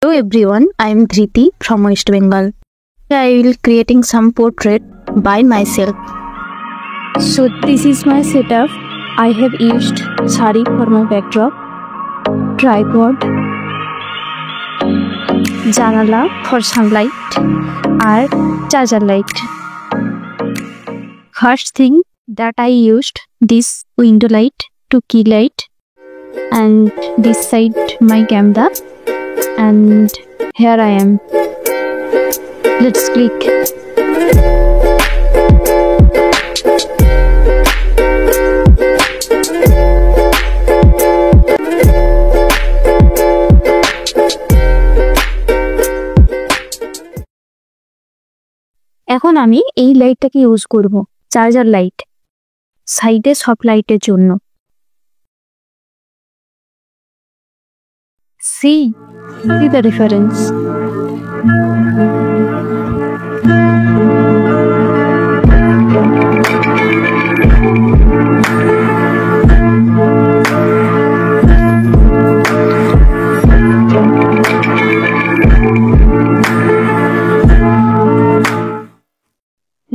Hello everyone, I am Dhriti from West Bengal. I will creating some portrait by myself. So this is my setup. I have used sari for my backdrop, tripod, janala for sunlight, and charger light. First thing that I used this window light to key light, and this side my camera, and here I am. Let's click. এখন আমি এই লাইটটাকে use করব, charger light, সাইডে সব লাইটের জন্য। See the difference.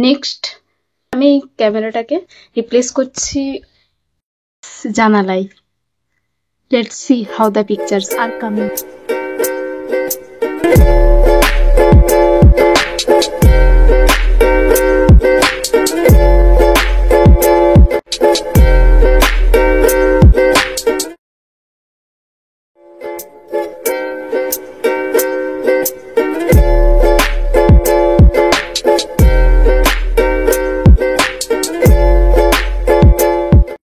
Next আমি ক্যামেরাটাকে replace করছি জানালায়। Let's see how the pictures are coming.